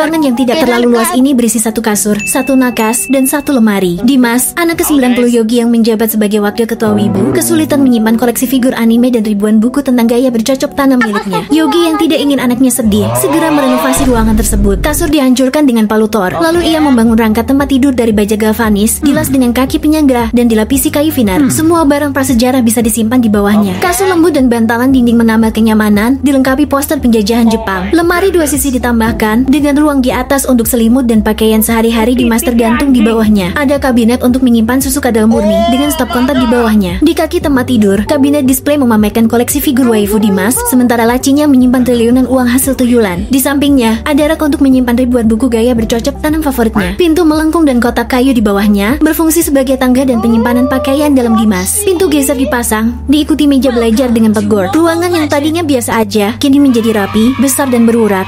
Ruangan yang tidak terlalu luas ini berisi satu kasur, satu nakas, dan satu lemari. Dimas, anak ke-90 Yogi yang menjabat sebagai wakil ketua Wibu, kesulitan menyimpan koleksi figur anime dan ribuan buku tentang gaya bercocok tanam miliknya. Yogi yang tidak ingin anaknya sedih, segera merenovasi ruangan tersebut. Kasur dihancurkan dengan palu Thor. Lalu ia membangun rangka tempat tidur dari baja galvanis, dilas dengan kaki penyangga, dan dilapisi kayu finar. Semua barang prasejarah bisa disimpan di bawahnya. Kasur lembut dan bantalan dinding menambah kenyamanan, dilengkapi poster penjajahan Jepang. Lemari dua sisi ditambahkan, dengan ruang di atas untuk selimut dan pakaian sehari-hari. Dimas tergantung di bawahnya. Ada kabinet untuk menyimpan susu kadal murni, dengan stop kontak di bawahnya. Di kaki tempat tidur, kabinet display memamerkan koleksi figur waifu Dimas, sementara lacinya menyimpan triliunan uang hasil tuyulan. Di sampingnya, ada rak untuk menyimpan ribuan buku gaya bercocok tanam favoritnya. Pintu melengkung dan kotak kayu di bawahnya berfungsi sebagai tangga dan penyimpanan pakaian dalam Dimas. Pintu geser dipasang, diikuti meja belajar dengan pegor. Ruangan yang tadinya biasa aja, kini menjadi rapi, besar dan berurat.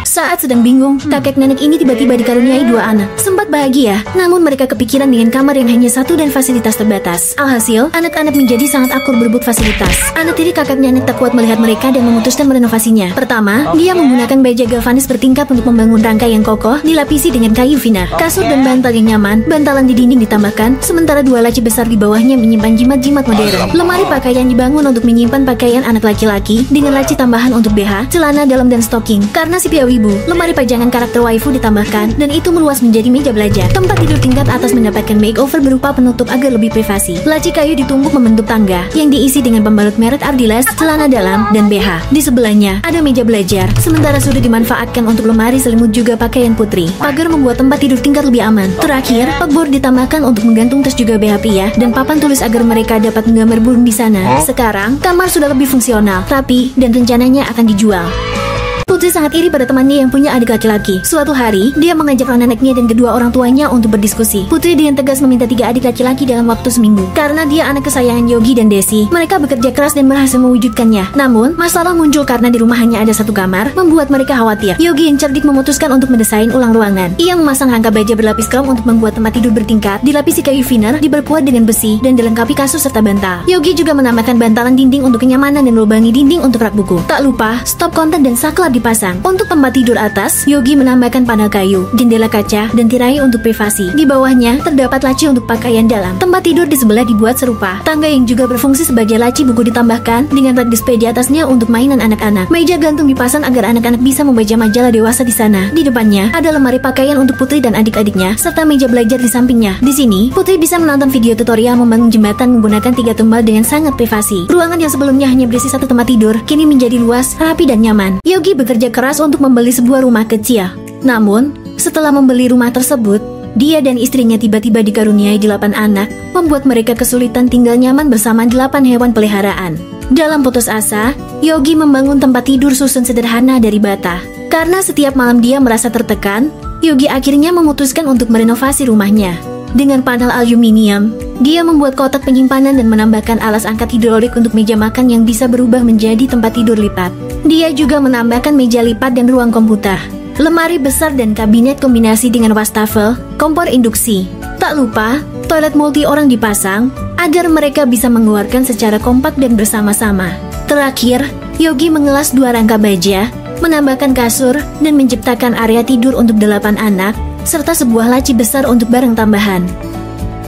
Saat sedang bingung, kakek nenek ini tiba-tiba dikaruniai dua anak. Sempat bahagia, namun mereka kepikiran dengan kamar yang hanya satu dan fasilitas terbatas. Alhasil, anak-anak menjadi sangat akur berebut fasilitas. Anak tiri kakek nenek tak kuat melihat mereka dan memutuskan merenovasinya. Pertama, dia menggunakan baja galvanis bertingkat untuk membangun rangka yang kokoh, dilapisi dengan kayu finar. Kasur dan bantal yang nyaman, bantalan di dinding ditambahkan, sementara dua laci besar di bawahnya menyimpan jimat-jimat modern. Lemari pakaian dibangun untuk menyimpan pakaian anak laki-laki, dengan laci tambahan untuk BH, celana dalam dan stocking. Karena si pria wibu, lemari pajangan karakter waifu ditambahkan, dan itu meluas menjadi meja belajar. Tempat tidur tingkat atas mendapatkan makeover berupa penutup agar lebih privasi. Laci kayu ditumpuk membentuk tangga, yang diisi dengan pembalut merek Ardiles, celana dalam, dan BH. Di sebelahnya, ada meja belajar, sementara sudah dimanfaatkan untuk lemari selimut juga pakaian putri. Pagar membuat tempat tidur tingkat lebih aman. Terakhir, pegboard ditambahkan untuk menggantung tas juga BH pria, dan papan tulis agar mereka dapat menggambar burung di sana. Sekarang, kamar sudah lebih fungsional, rapi, dan rencananya akan dijual. Putri sangat iri pada temannya yang punya adik laki-laki. Suatu hari, dia mengajak neneknya dan kedua orang tuanya untuk berdiskusi. Putri dengan tegas meminta 3 adik laki-laki dalam waktu seminggu. Karena dia anak kesayangan Yogi dan Desi, mereka bekerja keras dan berhasil mewujudkannya. Namun, masalah muncul karena di rumah hanya ada satu kamar, membuat mereka khawatir. Yogi yang cerdik memutuskan untuk mendesain ulang ruangan. Ia memasang rangka baja berlapis krom untuk membuat tempat tidur bertingkat, dilapisi kayu finar, diperkuat dengan besi, dan dilengkapi kasur serta bantal. Yogi juga menambahkan bantalan dinding untuk kenyamanan dan lubangi dinding untuk rak buku. Tak lupa, stop kontak dan saklar dipasang. Untuk tempat tidur atas, Yogi menambahkan panel kayu, jendela kaca, dan tirai untuk privasi. Di bawahnya, terdapat laci untuk pakaian dalam. Tempat tidur di sebelah dibuat serupa. Tangga yang juga berfungsi sebagai laci buku ditambahkan, dengan rak display di atasnya untuk mainan anak-anak. Meja gantung dipasang agar anak-anak bisa membaca majalah dewasa di sana. Di depannya, ada lemari pakaian untuk Putri dan adik-adiknya, serta meja belajar di sampingnya. Di sini, Putri bisa menonton video tutorial membangun jembatan menggunakan 3 tumbal dengan sangat privasi. Ruangan yang sebelumnya hanya berisi satu tempat tidur, kini menjadi luas, rapi, dan nyaman. Yogi bekerja keras untuk membeli sebuah rumah kecil. Namun, setelah membeli rumah tersebut, dia dan istrinya tiba-tiba dikaruniai 8 anak, membuat mereka kesulitan tinggal nyaman bersama 8 hewan peliharaan. Dalam putus asa, Yogi membangun tempat tidur susun sederhana dari bata. Karena setiap malam dia merasa tertekan, Yogi akhirnya memutuskan untuk merenovasi rumahnya. Dengan panel aluminium, dia membuat kotak penyimpanan dan menambahkan alas angkat hidrolik untuk meja makan yang bisa berubah menjadi tempat tidur lipat. Dia juga menambahkan meja lipat dan ruang komputer, lemari besar dan kabinet kombinasi dengan wastafel, kompor induksi. Tak lupa, toilet multi orang dipasang agar mereka bisa mengeluarkan secara kompak dan bersama-sama. Terakhir, Yogi mengelas 2 rangka baja, menambahkan kasur, dan menciptakan area tidur untuk 8 anak, serta sebuah laci besar untuk barang tambahan.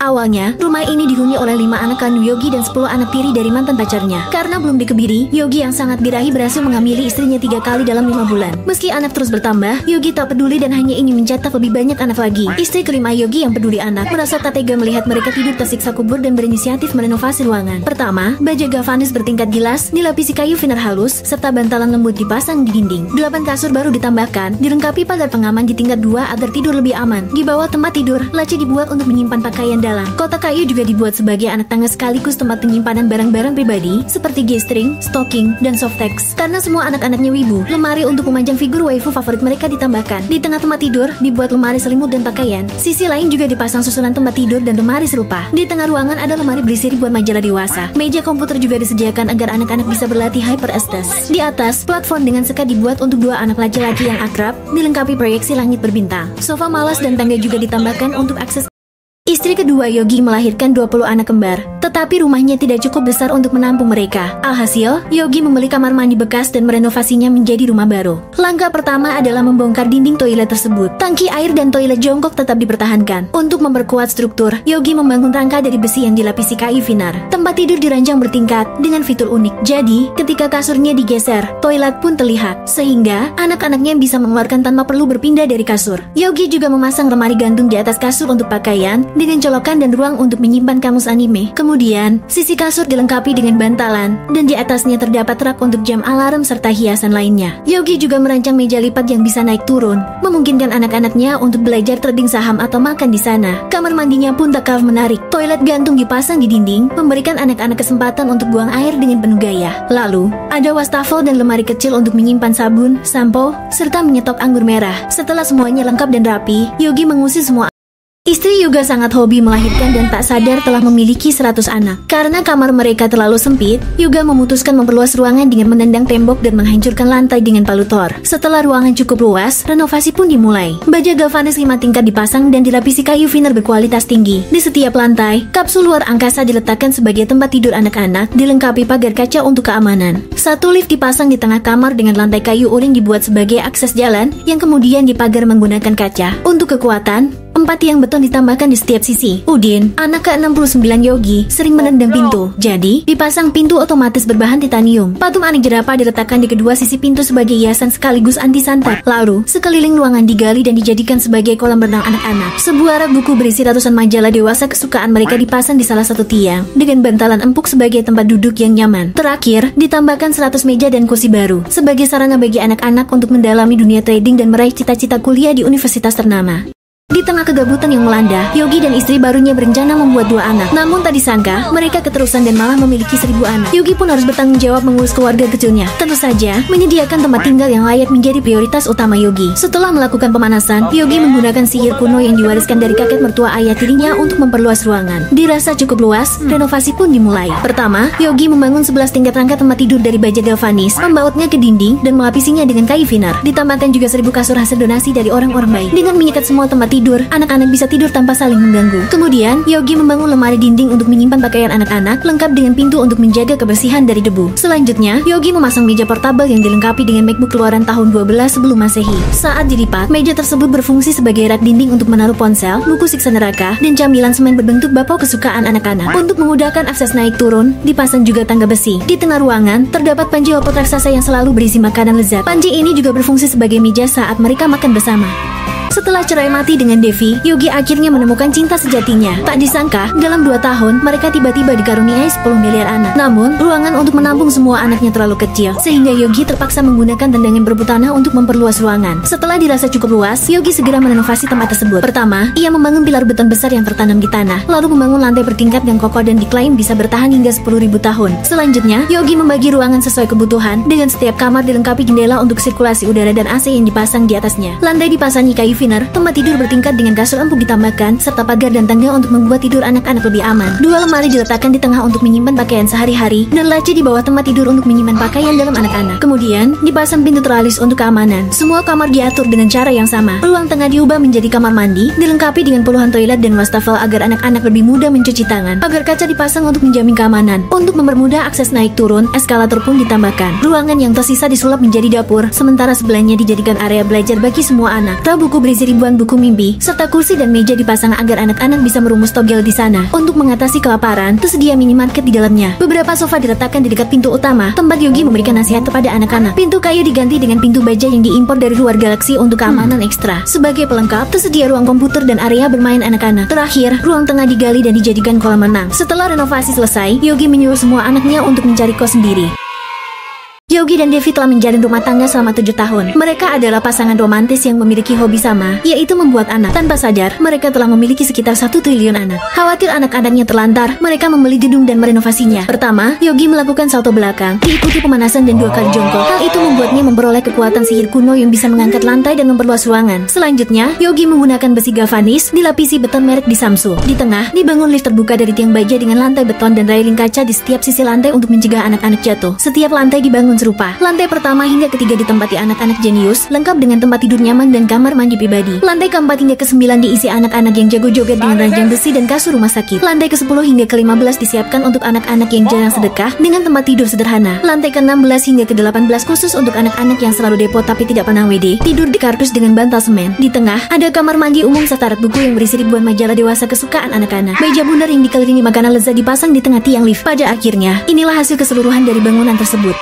Awalnya, rumah ini dihuni oleh 5 anak kandung Yogi dan 10 anak tiri dari mantan pacarnya. Karena belum dikebiri, Yogi yang sangat birahi berhasil mengamili istrinya 3 kali dalam 5 bulan. Meski anak terus bertambah, Yogi tak peduli dan hanya ingin mencetak lebih banyak anak lagi. Istri kelima Yogi yang peduli anak merasa tak tega melihat mereka tidur tersiksa kubur dan berinisiatif merenovasi ruangan. Pertama, baja galvanis bertingkat gilas, dilapisi kayu finar halus, serta bantalan lembut dipasang di dinding. 8 kasur baru ditambahkan, dilengkapi pagar pengaman di tingkat 2 agar tidur lebih aman. Di bawah tempat tidur, laci dibuat untuk menyimpan pakaian dalam. Kotak kayu juga dibuat sebagai anak tangga sekaligus tempat penyimpanan barang-barang pribadi seperti G-string, stocking, dan softex. Karena semua anak-anaknya wibu, lemari untuk memajang figur waifu favorit mereka ditambahkan. Di tengah tempat tidur, dibuat lemari selimut dan pakaian. Sisi lain juga dipasang susunan tempat tidur dan lemari serupa. Di tengah ruangan ada lemari berisi ribuan majalah dewasa. Meja komputer juga disediakan agar anak-anak bisa berlatih hyperestes. Di atas, platform dengan sekat dibuat untuk 2 anak laki-laki yang akrab, dilengkapi proyeksi langit berbintang. Sofa malas dan tangga juga ditambahkan untuk akses. Istri kedua Yogi melahirkan 20 anak kembar. tetapi rumahnya tidak cukup besar untuk menampung mereka. Alhasil, Yogi membeli kamar mandi bekas dan merenovasinya menjadi rumah baru. Langkah pertama adalah membongkar dinding toilet tersebut. Tangki air dan toilet jongkok tetap dipertahankan. Untuk memperkuat struktur, Yogi membangun rangka dari besi yang dilapisi kayu vinar. Tempat tidur dirancang bertingkat dengan fitur unik. Jadi, ketika kasurnya digeser, toilet pun terlihat, sehingga anak-anaknya bisa mengeluarkan tanpa perlu berpindah dari kasur. Yogi juga memasang lemari gantung di atas kasur untuk pakaian, dengan colokan dan ruang untuk menyimpan kamus anime. Kemudian, sisi kasur dilengkapi dengan bantalan, dan di atasnya terdapat rak untuk jam alarm serta hiasan lainnya. Yogi juga merancang meja lipat yang bisa naik turun, memungkinkan anak-anaknya untuk belajar trading saham atau makan di sana. Kamar mandinya pun tak kalah menarik. Toilet gantung dipasang di dinding, memberikan anak-anak kesempatan untuk buang air dengan penuh gaya. Lalu, ada wastafel dan lemari kecil untuk menyimpan sabun, sampo, serta menyetop anggur merah. Setelah semuanya lengkap dan rapi, Yogi mengusir semua. Istri juga sangat hobi melahirkan dan tak sadar telah memiliki 100 anak. Karena kamar mereka terlalu sempit, Yoga memutuskan memperluas ruangan dengan menendang tembok dan menghancurkan lantai dengan palu Thor. Setelah ruangan cukup luas, renovasi pun dimulai. Baja galvanis 5 tingkat dipasang dan dilapisi kayu vinyl berkualitas tinggi. Di setiap lantai, kapsul luar angkasa diletakkan sebagai tempat tidur anak-anak, dilengkapi pagar kaca untuk keamanan. Satu lift dipasang di tengah kamar dengan lantai kayu uring dibuat sebagai akses jalan, yang kemudian dipagar menggunakan kaca. Untuk kekuatan, 4 tiang beton ditambahkan di setiap sisi. Udin, anak ke-69 Yogi, sering menendang pintu. Jadi, dipasang pintu otomatis berbahan titanium. Patung anjing jerapah diletakkan di kedua sisi pintu sebagai hiasan sekaligus anti santet. Lalu, sekeliling ruangan digali dan dijadikan sebagai kolam renang anak-anak. Sebuah rak buku berisi ratusan majalah dewasa kesukaan mereka dipasang di salah satu tiang, dengan bantalan empuk sebagai tempat duduk yang nyaman. Terakhir, ditambahkan 100 meja dan kursi baru, sebagai sarana bagi anak-anak untuk mendalami dunia trading dan meraih cita-cita kuliah di universitas ternama. Di tengah kegabutan yang melanda, Yogi dan istri barunya berencana membuat 2 anak. Namun tak disangka, mereka keterusan dan malah memiliki 1000 anak. Yogi pun harus bertanggung jawab mengurus keluarga kecilnya. Tentu saja, menyediakan tempat tinggal yang layak menjadi prioritas utama Yogi. Setelah melakukan pemanasan, Yogi menggunakan sihir kuno yang diwariskan dari kakek mertua ayah tirinya untuk memperluas ruangan. Dirasa cukup luas, renovasi pun dimulai. Pertama, Yogi membangun 11 tingkat rangka tempat tidur dari baja galvanis, membautnya ke dinding, dan melapisinya dengan kayu vinar. Ditambahkan juga 1000 kasur hasil donasi dari orang-orang baik. Dengan menyikat semua tempat tidur, anak-anak bisa tidur tanpa saling mengganggu. Kemudian, Yogi membangun lemari dinding untuk menyimpan pakaian anak-anak, lengkap dengan pintu untuk menjaga kebersihan dari debu. Selanjutnya, Yogi memasang meja portabel yang dilengkapi dengan MacBook keluaran tahun 12 sebelum Masehi. Saat dilipat, meja tersebut berfungsi sebagai rak dinding untuk menaruh ponsel, buku siksa neraka, dan camilan semen berbentuk bapau kesukaan anak-anak. Untuk memudahkan akses naik turun, dipasang juga tangga besi. Di tengah ruangan, terdapat panci hotpot raksasa yang selalu berisi makanan lezat. Panci ini juga berfungsi sebagai meja saat mereka makan bersama. Setelah cerai mati dengan Devi, Yogi akhirnya menemukan cinta sejatinya. Tak disangka, dalam 2 tahun, mereka tiba-tiba dikaruniai 10 miliar anak. Namun, ruangan untuk menampung semua anaknya terlalu kecil, sehingga Yogi terpaksa menggunakan tendangan berebut tanah untuk memperluas ruangan. Setelah dirasa cukup luas, Yogi segera merenovasi tempat tersebut. Pertama, ia membangun pilar beton besar yang tertanam di tanah, lalu membangun lantai bertingkat yang kokoh dan diklaim bisa bertahan hingga 10.000 tahun. Selanjutnya, Yogi membagi ruangan sesuai kebutuhan, dengan setiap kamar dilengkapi jendela untuk sirkulasi udara dan AC yang dipasang di atasnya. Lantai dipasangi kayu vinar, tempat tidur bertingkat dengan kasur empuk ditambahkan, serta pagar dan tangga untuk membuat tidur anak-anak lebih aman. 2 lemari diletakkan di tengah untuk menyimpan pakaian sehari-hari, dan laci di bawah tempat tidur untuk menyimpan pakaian dalam anak-anak. Kemudian, dipasang pintu teralis untuk keamanan. Semua kamar diatur dengan cara yang sama. Ruang tengah diubah menjadi kamar mandi, dilengkapi dengan puluhan toilet dan wastafel agar anak-anak lebih mudah mencuci tangan. Pagar kaca dipasang untuk menjamin keamanan. Untuk mempermudah akses naik turun, eskalator pun ditambahkan. Ruangan yang tersisa disulap menjadi dapur, sementara sebelahnya dijadikan area belajar bagi semua anak. Rak buku berisi ribuan buku mimpi, serta kursi dan meja dipasang agar anak-anak bisa merumus togel di sana. Untuk mengatasi kelaparan, tersedia minimarket di dalamnya. Beberapa sofa diletakkan di dekat pintu utama, tempat Yogi memberikan nasihat kepada anak-anak. Pintu kayu diganti dengan pintu baja yang diimpor dari luar galaksi untuk keamanan ekstra. Sebagai pelengkap, tersedia ruang komputer dan area bermain anak-anak. Terakhir, ruang tengah digali dan dijadikan kolam renang. Setelah renovasi selesai, Yogi menyuruh semua anaknya untuk mencari kos sendiri. Yogi dan Devi telah menjalin rumah tangga selama 7 tahun. Mereka adalah pasangan romantis yang memiliki hobi sama, yaitu membuat anak. Tanpa sadar, mereka telah memiliki sekitar 1 triliun anak. Khawatir anak-anaknya terlantar, mereka membeli gedung dan merenovasinya. Pertama, Yogi melakukan salto belakang, diikuti pemanasan dan 2 kali jongkok. Hal itu membuatnya memperoleh kekuatan sihir kuno yang bisa mengangkat lantai dan memperluas ruangan. Selanjutnya, Yogi menggunakan besi galvanis, dilapisi beton merek di Samsu. Di tengah, dibangun lift terbuka dari tiang baja dengan lantai beton dan railing kaca di setiap sisi lantai untuk mencegah anak-anak jatuh. Setiap lantai dibangun serupa. Lantai pertama hingga ketiga ditempati anak-anak jenius, lengkap dengan tempat tidur nyaman dan kamar mandi pribadi. Lantai keempat hingga ke-9 diisi anak-anak yang jago joget dengan ranjang besi dan kasur rumah sakit. Lantai ke-10 hingga ke-15 disiapkan untuk anak-anak yang jarang sedekah dengan tempat tidur sederhana. Lantai ke-16 hingga ke-18 khusus untuk anak-anak yang selalu depot tapi tidak pernah WD, tidur di kardus dengan bantal semen. Di tengah, ada kamar mandi umum serta rak buku yang berisi ribuan majalah dewasa kesukaan anak-anak. Meja bundar yang dikelilingi makanan lezat dipasang di tengah tiang lift. Pada akhirnya, inilah hasil keseluruhan dari bangunan tersebut.